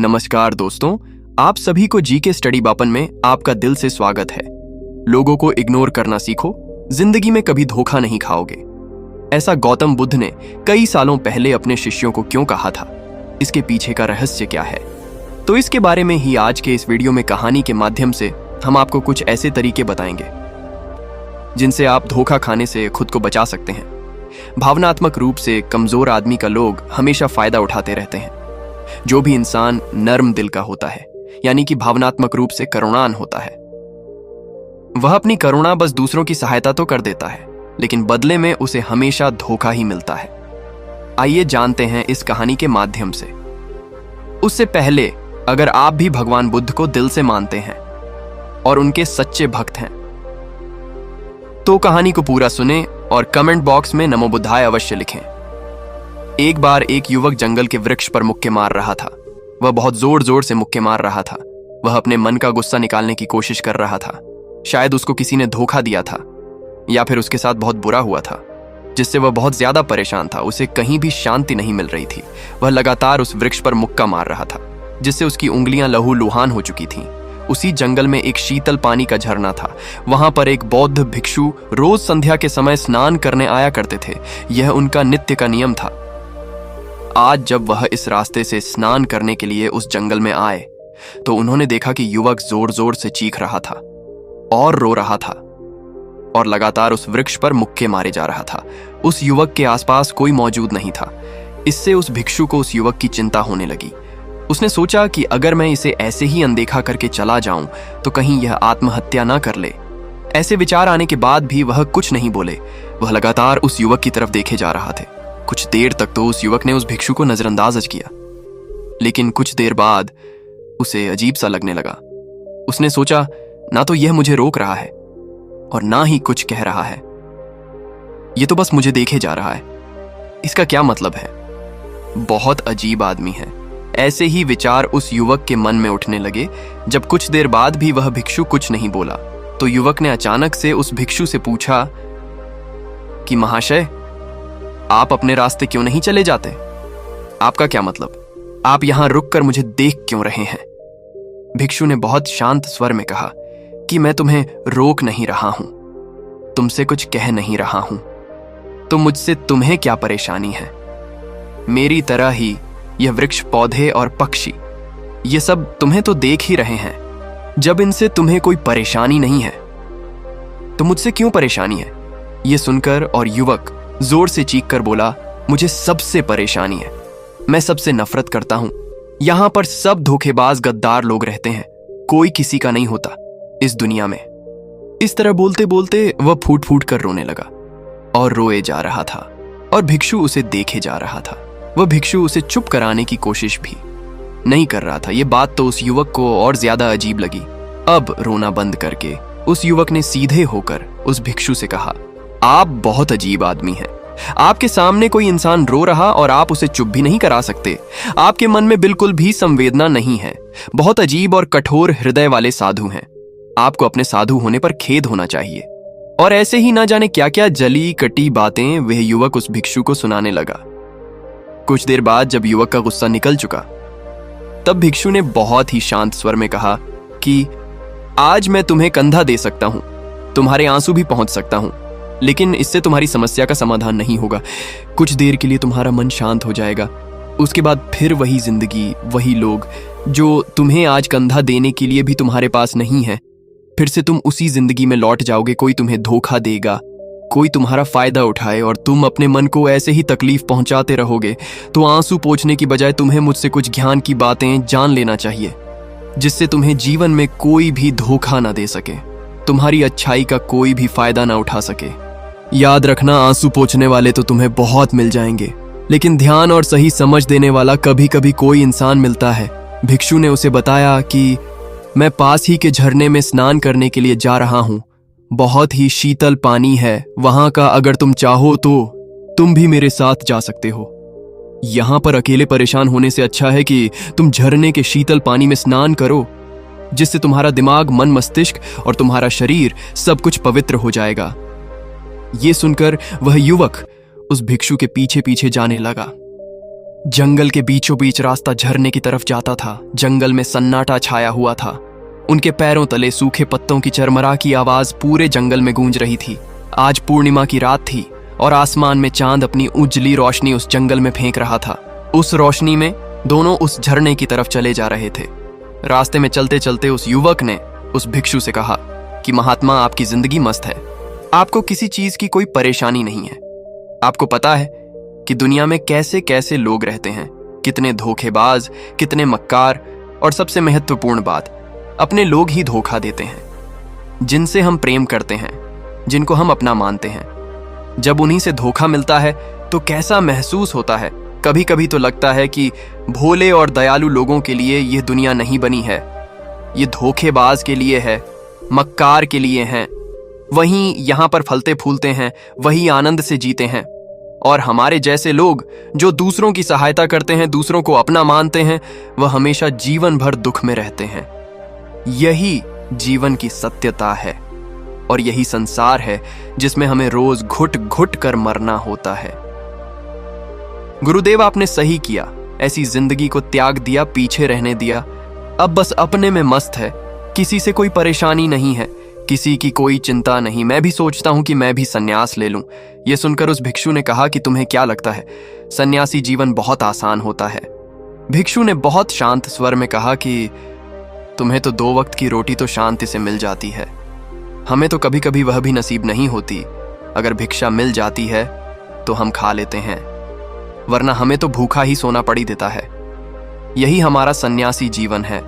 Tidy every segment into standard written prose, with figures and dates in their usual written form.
नमस्कार दोस्तों, आप सभी को जीके स्टडी बापन में आपका दिल से स्वागत है। लोगों को इग्नोर करना सीखो, जिंदगी में कभी धोखा नहीं खाओगे। ऐसा गौतम बुद्ध ने कई सालों पहले अपने शिष्यों को क्यों कहा था? इसके पीछे का रहस्य क्या है? तो इसके बारे में ही आज के इस वीडियो में कहानी के माध्यम से हम आपको कुछ ऐसे तरीके बताएंगे जिनसे आप धोखा खाने से खुद को बचा सकते हैं। भावनात्मक रूप से कमजोर आदमी का लोग हमेशा फायदा उठाते रहते हैं। जो भी इंसान नर्म दिल का होता है, यानी कि भावनात्मक रूप से करुणान होता है, वह अपनी करुणा बस दूसरों की सहायता तो कर देता है, लेकिन बदले में उसे हमेशा धोखा ही मिलता है। आइए जानते हैं इस कहानी के माध्यम से। उससे पहले, अगर आप भी भगवान बुद्ध को दिल से मानते हैं और उनके सच्चे भक्त हैं, तो कहानी को पूरा सुने और कमेंट बॉक्स में नमो बुद्धाय अवश्य लिखें। एक बार एक युवक जंगल के वृक्ष पर मुक्के मार रहा था। वह बहुत जोर जोर से मुक्के मार रहा था। वह अपने मन का गुस्सा निकालने की कोशिश कर रहा था। शायद उसको किसी ने धोखा दिया था या फिर उसके साथ बहुत बुरा हुआ था, जिससे वह बहुत ज्यादा परेशान था। उसे कहीं भी शांति नहीं मिल रही थी। वह लगातार उस वृक्ष पर मुक्का मार रहा था, जिससे उसकी उंगलियां लहूलुहान हो चुकी थीं। उसी जंगल में एक शीतल पानी का झरना था। वहां पर एक बौद्ध भिक्षु रोज संध्या के समय स्नान करने आया करते थे। यह उनका नित्य का नियम था। आज जब वह इस रास्ते से स्नान करने के लिए उस जंगल में आए, तो उन्होंने देखा कि युवक जोर जोर से चीख रहा था और रो रहा था और लगातार उस वृक्ष पर मुक्के मारे जा रहा था। उस युवक के आसपास कोई मौजूद नहीं था। इससे उस भिक्षु को उस युवक की चिंता होने लगी। उसने सोचा कि अगर मैं इसे ऐसे ही अनदेखा करके चला जाऊं तो कहीं यह आत्महत्या ना कर ले। ऐसे विचार आने के बाद भी वह कुछ नहीं बोले। वह लगातार उस युवक की तरफ देखे जा रहा थे। कुछ देर तक तो उस युवक ने उस भिक्षु को नजरअंदाज किया, लेकिन कुछ देर बाद उसे अजीब सा लगने लगा। उसने सोचा, ना तो यह मुझे रोक रहा है और ना ही कुछ कह रहा है। यह तो बस मुझे देखे जा रहा है। इसका क्या मतलब है? बहुत अजीब आदमी है। ऐसे ही विचार उस युवक के मन में उठने लगे। जब कुछ देर बाद भी वह भिक्षु कुछ नहीं बोला, तो युवक ने अचानक से उस भिक्षु से पूछा कि महाशय, आप अपने रास्ते क्यों नहीं चले जाते? आपका क्या मतलब? आप यहां रुककर मुझे देख क्यों रहे हैं? भिक्षु ने बहुत शांत स्वर में कहा कि मैं तुम्हें रोक नहीं रहा हूं, तुमसे कुछ कह नहीं रहा हूं, तो मुझसे तुम्हें क्या परेशानी है? मेरी तरह ही यह वृक्ष, पौधे और पक्षी, ये सब तुम्हें तो देख ही रहे हैं। जब इनसे तुम्हें कोई परेशानी नहीं है, तो मुझसे क्यों परेशानी है? यह सुनकर और युवक जोर से चीख कर बोला, मुझे सबसे परेशानी है। मैं सबसे नफरत करता हूं। यहां पर सब धोखेबाज, गद्दार लोग रहते हैं। कोई किसी का नहीं होता इस दुनिया में। इस तरह बोलते बोलते वह फूट फूट कर रोने लगा और रोए जा रहा था, और भिक्षु उसे देखे जा रहा था। वह भिक्षु उसे चुप कराने की कोशिश भी नहीं कर रहा था। यह बात तो उस युवक को और ज्यादा अजीब लगी। अब रोना बंद करके उस युवक ने सीधे होकर उस भिक्षु से कहा, आप बहुत अजीब आदमी हैं। आपके सामने कोई इंसान रो रहा और आप उसे चुप भी नहीं करा सकते। आपके मन में बिल्कुल भी संवेदना नहीं है। बहुत अजीब और कठोर हृदय वाले साधु हैं। आपको अपने साधु होने पर खेद होना चाहिए। और ऐसे ही ना जाने क्या क्या जली कटी बातें वह युवक उस भिक्षु को सुनाने लगा। कुछ देर बाद जब युवक का गुस्सा निकल चुका, तब भिक्षु ने बहुत ही शांत स्वर में कहा कि आज मैं तुम्हें कंधा दे सकता हूं, तुम्हारे आंसू भी पहुंच सकता हूं, लेकिन इससे तुम्हारी समस्या का समाधान नहीं होगा। कुछ देर के लिए तुम्हारा मन शांत हो जाएगा। उसके बाद फिर वही जिंदगी, वही लोग जो तुम्हें आज कंधा देने के लिए भी तुम्हारे पास नहीं है। फिर से तुम उसी जिंदगी में लौट जाओगे। कोई तुम्हें धोखा देगा, कोई तुम्हारा फायदा उठाए और तुम अपने मन को ऐसे ही तकलीफ पहुंचाते रहोगे। तो आंसू पोंछने की बजाय तुम्हें मुझसे कुछ ज्ञान की बातें जान लेना चाहिए, जिससे तुम्हें जीवन में कोई भी धोखा ना दे सके, तुम्हारी अच्छाई का कोई भी फायदा ना उठा सके। याद रखना, आंसू पोंछने वाले तो तुम्हें बहुत मिल जाएंगे, लेकिन ध्यान और सही समझ देने वाला कभी कभी कोई इंसान मिलता है। भिक्षु ने उसे बताया कि मैं पास ही के झरने में स्नान करने के लिए जा रहा हूं। बहुत ही शीतल पानी है वहां का। अगर तुम चाहो तो तुम भी मेरे साथ जा सकते हो। यहां पर अकेले परेशान होने से अच्छा है कि तुम झरने के शीतल पानी में स्नान करो, जिससे तुम्हारा दिमाग, मन, मस्तिष्क और तुम्हारा शरीर सब कुछ पवित्र हो जाएगा। ये सुनकर वह युवक उस भिक्षु के पीछे पीछे जाने लगा। जंगल के बीचों बीच रास्ता झरने की तरफ जाता था। जंगल में सन्नाटा छाया हुआ था। उनके पैरों तले सूखे पत्तों की चरमरा की आवाज पूरे जंगल में गूंज रही थी। आज पूर्णिमा की रात थी और आसमान में चांद अपनी उजली रोशनी उस जंगल में फेंक रहा था। उस रोशनी में दोनों उस झरने की तरफ चले जा रहे थे। रास्ते में चलते चलते उस युवक ने उस भिक्षु से कहा कि महात्मा, आपकी जिंदगी मस्त है, आपको किसी चीज की कोई परेशानी नहीं है। आपको पता है कि दुनिया में कैसे कैसे लोग रहते हैं, कितने धोखेबाज, कितने मक्कार, और सबसे महत्वपूर्ण बात, अपने लोग ही धोखा देते हैं। जिनसे हम प्रेम करते हैं, जिनको हम अपना मानते हैं, जब उन्हीं से धोखा मिलता है तो कैसा महसूस होता है। कभी कभी तो लगता है कि भोले और दयालु लोगों के लिए यह दुनिया नहीं बनी है, ये धोखेबाज के लिए है, मक्कार के लिए हैं। वहीं यहाँ पर फलते फूलते हैं, वही आनंद से जीते हैं। और हमारे जैसे लोग जो दूसरों की सहायता करते हैं, दूसरों को अपना मानते हैं, वह हमेशा जीवन भर दुख में रहते हैं। यही जीवन की सत्यता है और यही संसार है जिसमें हमें रोज घुट घुट कर मरना होता है। गुरुदेव, आपने सही किया, ऐसी जिंदगी को त्याग दिया, पीछे रहने दिया। अब बस अपने में मस्त है, किसी से कोई परेशानी नहीं है, किसी की कोई चिंता नहीं। मैं भी सोचता हूं कि मैं भी सन्यास ले लूं। यह सुनकर उस भिक्षु ने कहा कि तुम्हें क्या लगता है, सन्यासी जीवन बहुत आसान होता है? भिक्षु ने बहुत शांत स्वर में कहा कि तुम्हें तो 2 वक्त की रोटी तो शांति से मिल जाती है, हमें तो कभी कभी वह भी नसीब नहीं होती। अगर भिक्षा मिल जाती है तो हम खा लेते हैं, वरना हमें तो भूखा ही सोना पड़ी देता है। यही हमारा सन्यासी जीवन है।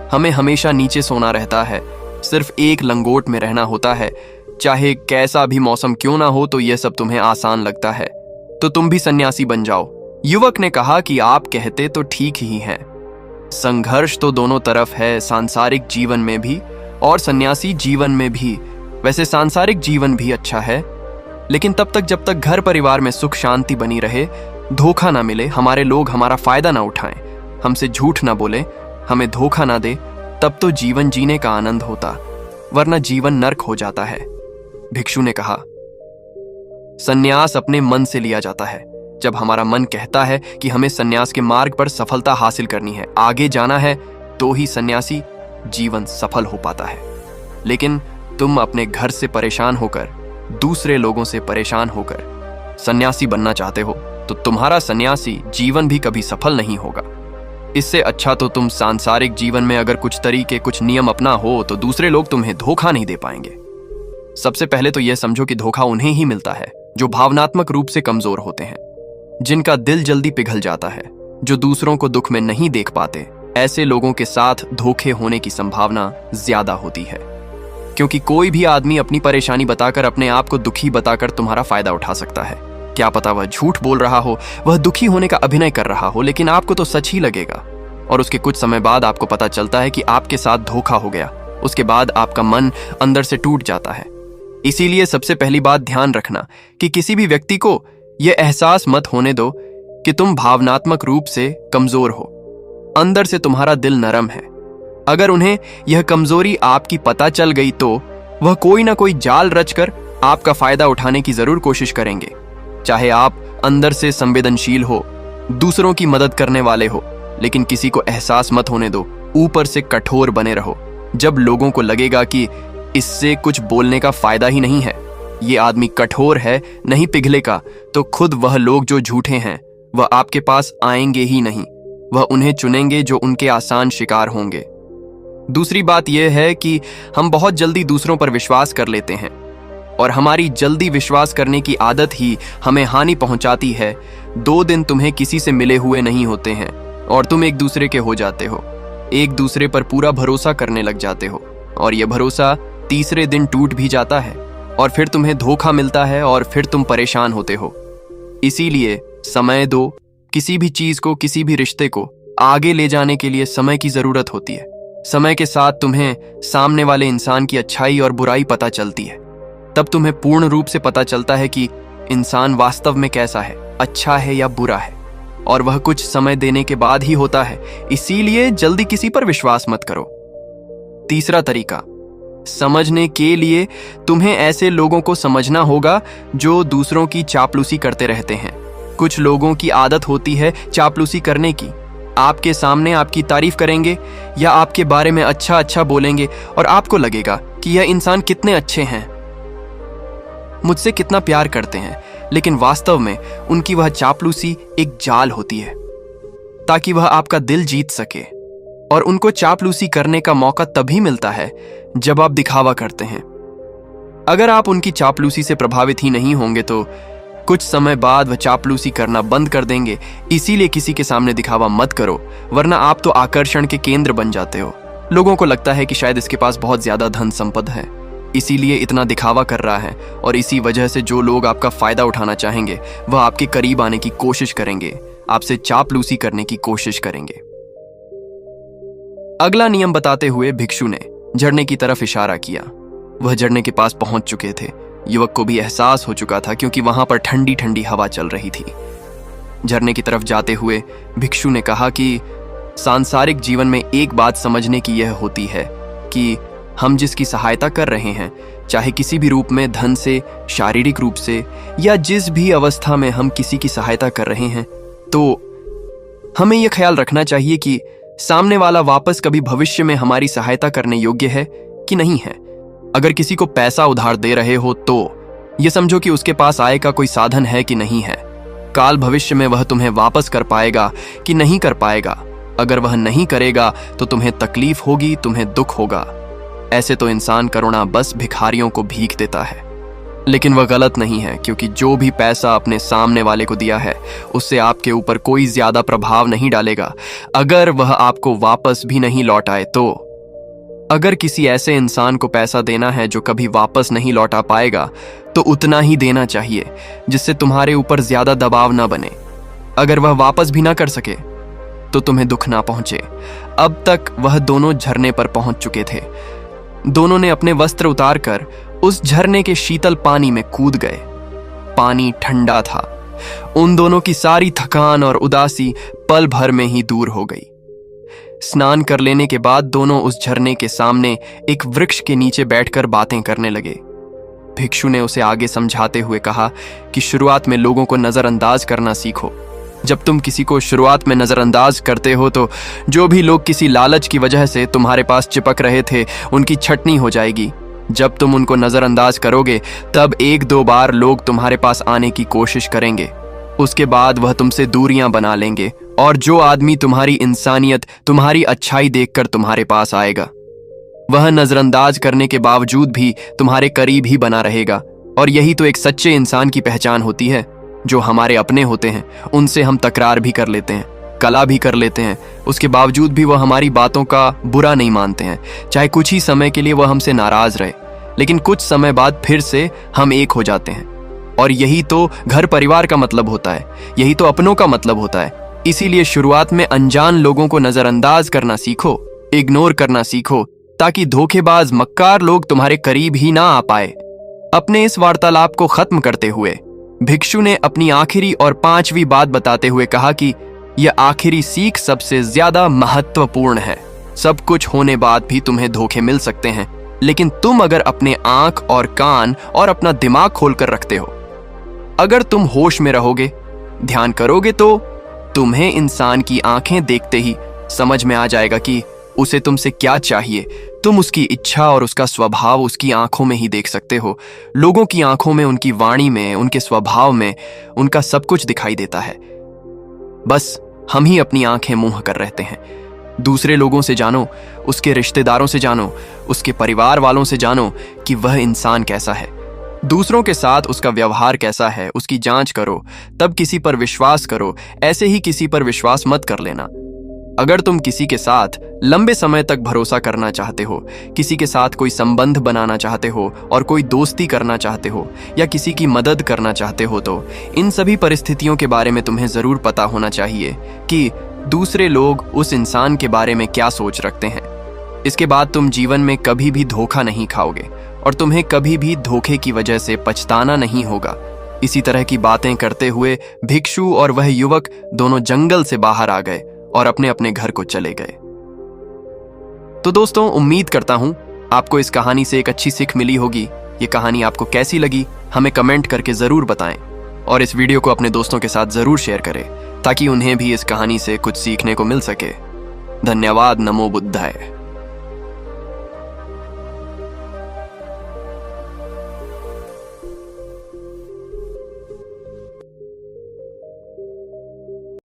हमें हमेशा नीचे सोना रहता है, सिर्फ एक लंगोट में रहना होता है। चाहे कैसा भी मौसम क्यों ना हो, तो यह सब तुम्हें आसान लगता है, तो तुम भी सन्यासी बन जाओ। युवक ने कहा कि आप कहते तो ठीक ही हैं, संघर्ष तो दोनों तरफ है, सांसारिक जीवन में भी और सन्यासी जीवन में भी। वैसे सांसारिक जीवन भी अच्छा है, लेकिन तब तक जब तक घर परिवार में सुख शांति बनी रहे, धोखा ना मिले, हमारे लोग हमारा फायदा ना उठाएं, हमसे झूठ ना बोले, हमें धोखा ना दे, तब तो जीवन जीने का आनंद होता, वरना जीवन नर्क हो जाता है। भिक्षु ने कहा, सन्यास अपने मन से लिया जाता है। जब हमारा मन कहता है कि हमें सन्यास के मार्ग पर सफलता हासिल करनी है, आगे जाना है, तो ही सन्यासी जीवन सफल हो पाता है। लेकिन तुम अपने घर से परेशान होकर, दूसरे लोगों से परेशान होकर सन्यासी बनना चाहते हो, तो तुम्हारा सन्यासी जीवन भी कभी सफल नहीं होगा। इससे अच्छा तो तुम सांसारिक जीवन में अगर कुछ तरीके, कुछ नियम अपना हो, तो दूसरे लोग तुम्हें धोखा नहीं दे पाएंगे। सबसे पहले तो यह समझो कि धोखा उन्हें ही मिलता है जो भावनात्मक रूप से कमजोर होते हैं, जिनका दिल जल्दी पिघल जाता है, जो दूसरों को दुख में नहीं देख पाते। ऐसे लोगों के साथ धोखे होने की संभावना ज्यादा होती है, क्योंकि कोई भी आदमी अपनी परेशानी बताकर, अपने आप को दुखी बताकर तुम्हारा फायदा उठा सकता है। क्या पता वह झूठ बोल रहा हो, वह दुखी होने का अभिनय कर रहा हो, लेकिन आपको तो सच ही लगेगा। और उसके कुछ समय बाद आपको पता चलता है कि आपके साथ धोखा हो गया। उसके बाद आपका मन अंदर से टूट जाता है। इसीलिए सबसे पहली बात ध्यान रखना कि किसी भी व्यक्ति को यह एहसास मत होने दो कि तुम भावनात्मक रूप से कमजोर हो। अंदर से तुम्हारा दिल नरम है। अगर उन्हें यह कमजोरी आपकी पता चल गई, तो वह कोई ना कोई जाल रचकर आपका फायदा उठाने की जरूर कोशिश करेंगे। चाहे आप अंदर से संवेदनशील हो, दूसरों की मदद करने वाले हो, लेकिन किसी को एहसास मत होने दो, ऊपर से कठोर बने रहो। जब लोगों को लगेगा कि इससे कुछ बोलने का फायदा ही नहीं है, ये आदमी कठोर है, नहीं पिघलेगा, तो खुद वह लोग जो झूठे हैं वह आपके पास आएंगे ही नहीं। वह उन्हें चुनेंगे जो उनके आसान शिकार होंगे। दूसरी बात यह है कि हम बहुत जल्दी दूसरों पर विश्वास कर लेते हैं, और हमारी जल्दी विश्वास करने की आदत ही हमें हानि पहुंचाती है। 2 दिन तुम्हें किसी से मिले हुए नहीं होते हैं और तुम एक दूसरे के हो जाते हो, एक दूसरे पर पूरा भरोसा करने लग जाते हो, और यह भरोसा तीसरे दिन टूट भी जाता है, और फिर तुम्हें धोखा मिलता है, और फिर तुम परेशान होते हो। इसीलिए समय दो। किसी भी चीज को, किसी भी रिश्ते को आगे ले जाने के लिए समय की जरूरत होती है। समय के साथ तुम्हें सामने वाले इंसान की अच्छाई और बुराई पता चलती है। तब तुम्हें पूर्ण रूप से पता चलता है कि इंसान वास्तव में कैसा है, अच्छा है या बुरा है, और वह कुछ समय देने के बाद ही होता है। इसीलिए जल्दी किसी पर विश्वास मत करो। तीसरा तरीका, समझने के लिए तुम्हें ऐसे लोगों को समझना होगा जो दूसरों की चापलूसी करते रहते हैं। कुछ लोगों की आदत होती है चापलूसी करने की। आपके सामने आपकी तारीफ करेंगे या आपके बारे में अच्छा अच्छा बोलेंगे और आपको लगेगा कि यह इंसान कितने अच्छे हैं, मुझसे कितना प्यार करते हैं, लेकिन वास्तव में उनकी वह चापलूसी एक जाल होती है ताकि वह आपका दिल जीत सके। और उनको चापलूसी करने का मौका तभी मिलता है जब आप दिखावा करते हैं। अगर आप उनकी चापलूसी से प्रभावित ही नहीं होंगे तो कुछ समय बाद वह चापलूसी करना बंद कर देंगे। इसीलिए किसी के सामने दिखावा मत करो, वरना आप तो आकर्षण के केंद्र बन जाते हो। लोगों को लगता है कि शायद इसके पास बहुत ज्यादा धन संपदा है, इसीलिए इतना दिखावा कर रहा है, और इसी वजह से जो लोग आपका फायदा उठाना चाहेंगे वह आपके करीब आने की कोशिश करेंगे, आपसे चापलूसी करने की कोशिश करेंगे। अगला नियम बताते हुए भिक्षु ने झरने की तरफ इशारा किया। वह झरने के पास पहुंच चुके थे। युवक को भी एहसास हो चुका था क्योंकि वहां पर ठंडी ठंडी हवा चल रही थी। झरने की तरफ जाते हुए भिक्षु ने कहा कि सांसारिक जीवन में एक बात समझने की यह होती है कि हम जिसकी सहायता कर रहे हैं, चाहे किसी भी रूप में, धन से, शारीरिक रूप से, या जिस भी अवस्था में हम किसी की सहायता कर रहे हैं, तो हमें यह ख्याल रखना चाहिए कि सामने वाला वापस कभी भविष्य में हमारी सहायता करने योग्य है कि नहीं है। अगर किसी को पैसा उधार दे रहे हो तो यह समझो कि उसके पास आय का कोई साधन है कि नहीं है। काल भविष्य में वह तुम्हें वापस कर पाएगा कि नहीं कर पाएगा। अगर वह नहीं करेगा तो तुम्हें तकलीफ होगी, तुम्हें दुख होगा। ऐसे तो इंसान करुणा बस भिखारियों को भीख देता है, लेकिन वह गलत नहीं है, क्योंकि जो भी पैसा अपने सामने वाले को दिया है उससे आपके ऊपर कोई ज्यादा प्रभाव नहीं डालेगा अगर वह आपको वापस भी नहीं लौटाए तो। अगर किसी ऐसे इंसान को पैसा देना है जो कभी वापस नहीं लौटा पाएगा तो उतना ही देना चाहिए जिससे तुम्हारे ऊपर ज्यादा दबाव ना बने। अगर वह वापस भी ना कर सके तो तुम्हें दुख ना पहुंचे। अब तक वह दोनों झरने पर पहुंच चुके थे। दोनों ने अपने वस्त्र उतारकर उस झरने के शीतल पानी में कूद गए। पानी ठंडा था। उन दोनों की सारी थकान और उदासी पल भर में ही दूर हो गई। स्नान कर लेने के बाद दोनों उस झरने के सामने एक वृक्ष के नीचे बैठकर बातें करने लगे। भिक्षु ने उसे आगे समझाते हुए कहा कि शुरुआत में लोगों को नजरअंदाज करना सीखो। जब तुम किसी को शुरुआत में नजरअंदाज करते हो तो जो भी लोग किसी लालच की वजह से तुम्हारे पास चिपक रहे थे उनकी छटनी हो जाएगी। जब तुम उनको नजरअंदाज करोगे तब एक दो बार लोग तुम्हारे पास आने की कोशिश करेंगे। उसके बाद वह तुमसे दूरियां बना लेंगे, और जो आदमी तुम्हारी इंसानियत, तुम्हारी अच्छाई देखकर तुम्हारे पास आएगा वह नजरअंदाज करने के बावजूद भी तुम्हारे करीब ही बना रहेगा। और यही तो एक सच्चे इंसान की पहचान होती है। जो हमारे अपने होते हैं उनसे हम तकरार भी कर लेते हैं, कला भी कर लेते हैं, उसके बावजूद भी वह हमारी बातों का बुरा नहीं मानते हैं। चाहे कुछ ही समय के लिए वह हमसे नाराज रहे, लेकिन कुछ समय बाद फिर से हम एक हो जाते हैं। और यही तो घर परिवार का मतलब होता है, यही तो अपनों का मतलब होता है। इसीलिए शुरुआत में अनजान लोगों को नजरअंदाज करना सीखो, इग्नोर करना सीखो, ताकि धोखेबाज मक्कार लोग तुम्हारे करीब ही ना आ पाए। अपने इस वार्तालाप को खत्म करते हुए भिक्षु ने अपनी आखिरी और 5वीं बात बताते हुए कहा कि यह आखिरी सीख सबसे ज्यादा महत्वपूर्ण है। सब कुछ होने बाद भी तुम्हें धोखे मिल सकते हैं, लेकिन तुम अगर अपने आंख और कान और अपना दिमाग खोलकर रखते हो, अगर तुम होश में रहोगे, ध्यान करोगे, तो तुम्हें इंसान की आंखें देखते ही समझ में आ जाएगा कि उसे तुमसे क्या चाहिए। तुम उसकी इच्छा और उसका स्वभाव उसकी आंखों में ही देख सकते हो। लोगों की आंखों में, उनकी वाणी में, उनके स्वभाव में उनका सब कुछ दिखाई देता है। बस हम ही अपनी आंखें मूंह कर रहते हैं। दूसरे लोगों से जानो, उसके रिश्तेदारों से जानो, उसके परिवार वालों से जानो कि वह इंसान कैसा है। दूसरों के साथ उसका व्यवहार कैसा है, उसकी जांच करो, तब किसी पर विश्वास करो। ऐसे ही किसी पर विश्वास मत कर लेना। अगर तुम किसी के साथ लंबे समय तक भरोसा करना चाहते हो, किसी के साथ कोई संबंध बनाना चाहते हो और कोई दोस्ती करना चाहते हो या किसी की मदद करना चाहते हो, तो इन सभी परिस्थितियों के बारे में तुम्हें जरूर पता होना चाहिए कि दूसरे लोग उस इंसान के बारे में क्या सोच रखते हैं। इसके बाद तुम जीवन में कभी भी धोखा नहीं खाओगे और तुम्हें कभी भी धोखे की वजह से पछताना नहीं होगा। इसी तरह की बातें करते हुए भिक्षु और वह युवक दोनों जंगल से बाहर आ गए और अपने अपने घर को चले गए। तो दोस्तों, उम्मीद करता हूं आपको इस कहानी से एक अच्छी सीख मिली होगी। ये कहानी आपको कैसी लगी हमें कमेंट करके जरूर बताएं। और इस वीडियो को अपने दोस्तों के साथ जरूर शेयर करें ताकि उन्हें भी इस कहानी से कुछ सीखने को मिल सके। धन्यवाद। नमो बुद्धाय।